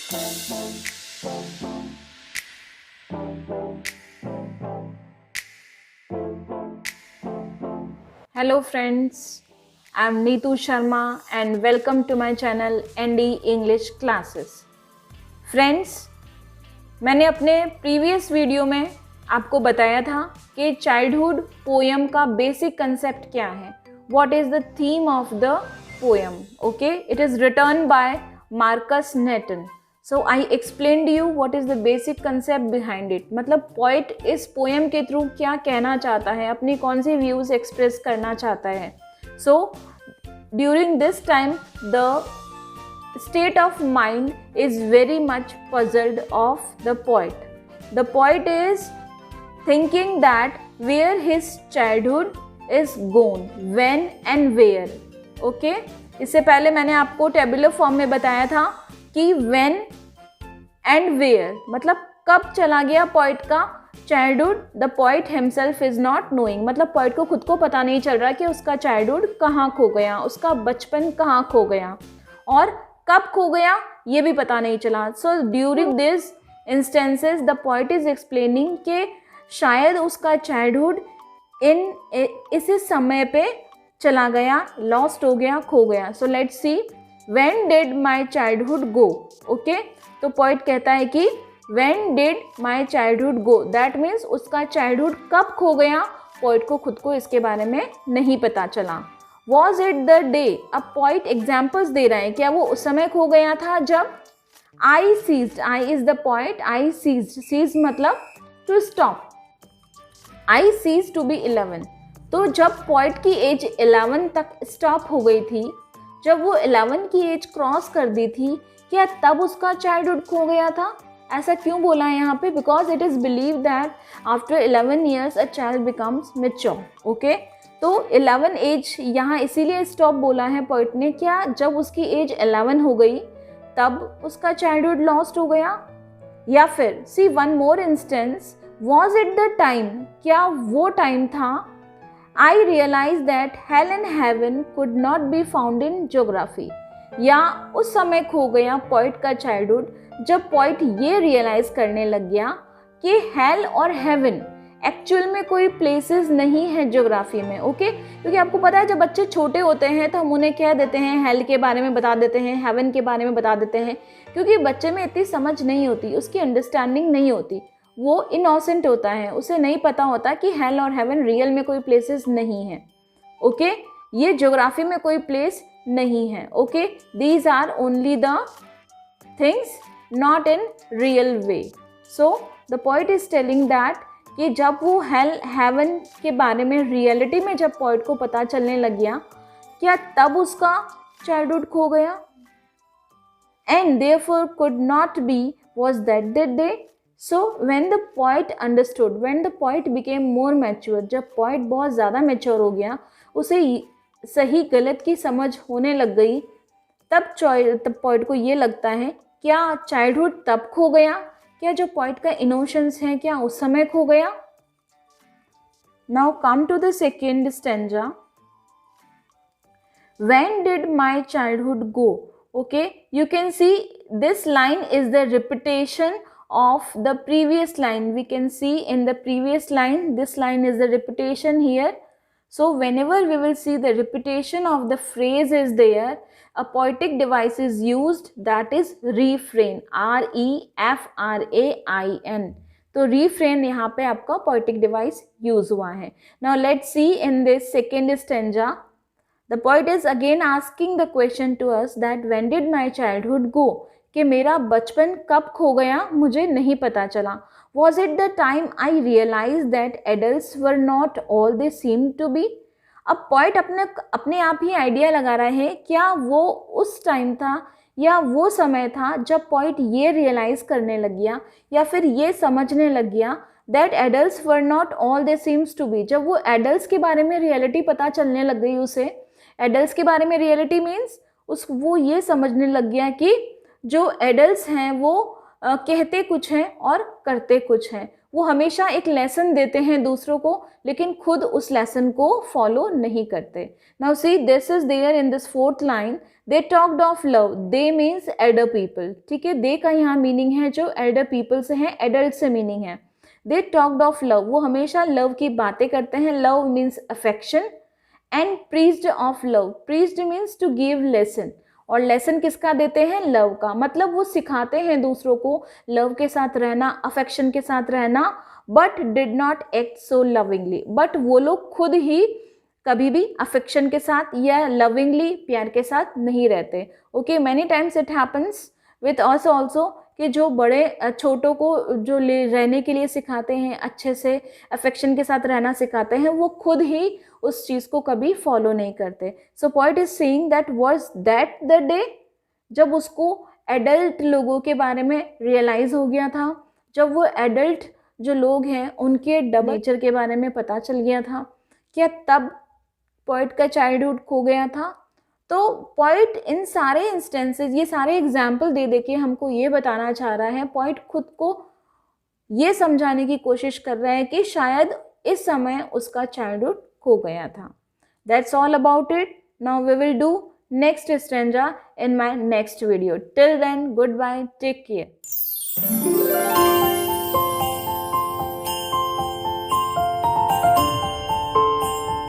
Hello friends, I am Neetu Sharma and welcome to my channel ND English Classes. Friends, मैंने अपने previous video में आपको बताया था कि चाइल्डहुड पोएम का बेसिक कंसेप्ट क्या है. What is the theme of the poem? Okay, it is written by Marcus Nathan. So I explained you what is the basic concept behind it. मतलब poet इस पोएम के through क्या कहना चाहता है, अपनी कौन सी व्यूज एक्सप्रेस करना चाहता है. So during this time the state of mind is very much puzzled of the poet. The poet is thinking that where his childhood is gone, when and where. Okay? इससे पहले मैंने आपको tabular form में बताया था कि when and where मतलब कब चला गया पोइट का childhood. The poet himself is not knowing मतलब पोइट को खुद को पता नहीं चल रहा कि उसका चाइल्डहुड कहाँ खो गया, उसका बचपन कहाँ खो गया और कब खो गया ये भी पता नहीं चला. So during this instances the poet is explaining कि शायद उसका चाइल्डहुड इसी समय पे चला गया, लॉस्ट हो गया, खो गया. So let's see when did my childhood go. Okay, तो पोइट कहता है कि when did my childhood go, that means उसका चाइल्डहुड कब खो गया. पोइट को खुद को इसके बारे में नहीं पता चला. Was it the day. अब पोइट एग्जाम्पल्स दे रहे हैं, क्या वो उस समय खो गया था जब I ceased. I is the poet. I ceased, cease मतलब to stop. I cease to be 11. तो जब पोइट की एज 11 तक स्टॉप हो गई थी, जब वो 11 की एज क्रॉस कर दी थी, क्या तब उसका चाइल्डहुड खो गया था. ऐसा क्यों बोला है यहाँ पे? Because it is believe that after 11 years a child becomes mature. Okay, तो 11 एज यहाँ इसीलिए स्टॉप बोला है पोइट ने. क्या जब उसकी एज 11 हो गई तब उसका चाइल्डहुड लॉस्ट हो गया. या फिर see one more instance, was it the time. क्या वो टाइम था I realize that hell and heaven could not be found in geography. या उस समय खो गया पोइट का चाइल्डहुड जब पोइट ये रियलाइज करने लग गया कि हेल और हेवन एक्चुअल में कोई प्लेसेस नहीं है ज्योग्राफी में. ओके, क्योंकि आपको पता है जब बच्चे छोटे होते हैं तो हम उन्हें कह देते हैं, हेल के बारे में बता देते हैं, हेवन के बारे में बता देते हैं, क्योंकि बच्चे में इतनी समझ नहीं होती, उसकी अंडरस्टैंडिंग नहीं होती, वो इनोसेंट होता है, उसे नहीं पता होता कि हेल और हेवन रियल में कोई प्लेसेस नहीं है. ओके, ये ज्योग्राफी में कोई प्लेस नहीं है. Okay, these are only the things not in real way. So the poet is telling that कि जब वो हेल हेवन के बारे में रियलिटी में जब पोइट को पता चलने लग गया, क्या तब उसका चाइल्डहुड खो गया. And therefore could not B was that the day. So when the poet understood, when the poet became more mature, जब poet बहुत ज़्यादा mature हो गया, उसे सही गलत की समझ होने लग गई, तब poet को ये लगता है क्या childhood तब खो गया, क्या जो poet का innocence है क्या उस समय खो गया. Now come to the second stanza. When did my childhood go? Okay, you can see this line is the repetition of the previous line. We can see in the previous line, this line is the repetition here. So whenever we will see the repetition of the phrase is there, a poetic device is used, that is refrain. REFRAIN. तो refrain यहाँ पे आपका poetic device use हुआ है. Now let's see in this second stanza. The poet is again asking the question to us that when did my childhood go? कि मेरा बचपन कब खो गया मुझे नहीं पता चला. Was it the time I realize that adults were not all they seem to be. अब पॉइंट अपने आप ही आइडिया लगा रहा है, क्या वो उस टाइम था या वो समय था जब पॉइंट ये रियलाइज करने लग गया या फिर ये समझने लग गया that adults were not all they seems to be. जब वो एडल्ट्स के बारे में रियलिटी पता चलने लग गई उसे, एडल्ट्स के बारे में रियलिटी मीन्स वो ये समझने लग गया कि जो एडल्ट्स हैं वो कहते कुछ हैं और करते कुछ हैं. वो हमेशा एक लेसन देते हैं दूसरों को, लेकिन खुद उस लेसन को फॉलो नहीं करते। Now see this is there in this fourth line, they talked of love, they means elder people, ठीक है। दे का यहाँ मीनिंग है जो एल्डर पीपल से है, एडल्ट से मीनिंग है। दे टॉक्ड ऑफ लव, वो हमेशा लव की बातें करते हैं, love means affection, and preached of love, preached means to give lesson, और लेसन किसका देते हैं, लव का, मतलब वो सिखाते हैं दूसरों को लव के साथ रहना, अफेक्शन के साथ रहना, but did not act so lovingly, but वो लोग खुद ही कभी भी अफेक्शन के साथ या लविंगली प्यार के साथ नहीं रहते। Okay, many times it happens with us also कि जो बड़े छोटों को जो ले रहने के लिए सिखाते हैं, अच्छे से अफेक्शन के साथ रहना सिखाते हैं, वो खुद ही उस चीज़ को कभी फॉलो नहीं करते। So point is saying that was that the day, जब उसको एडल्ट लोगों के बारे में रियलाइज़ हो गया था, जब वो एडल्ट जो लोग हैं उनके डबल नेचर के बारे में पता चल गया था, क्या तब पॉइंट का चाइल्डहुड खो गया था? तो पॉइंट इन सारे इंस्टेंसेस, ये सारे एग्जाम्पल दे दे के हमको ये बताना चाह रहा है, पॉइंट खुद को ये समझाने की कोशिश कर रहा है कि शायद इस समय उसका चाइल्डहुड खो गया था। That's all about it. Now we will do next stanza in my next video. Till then, goodbye, take care.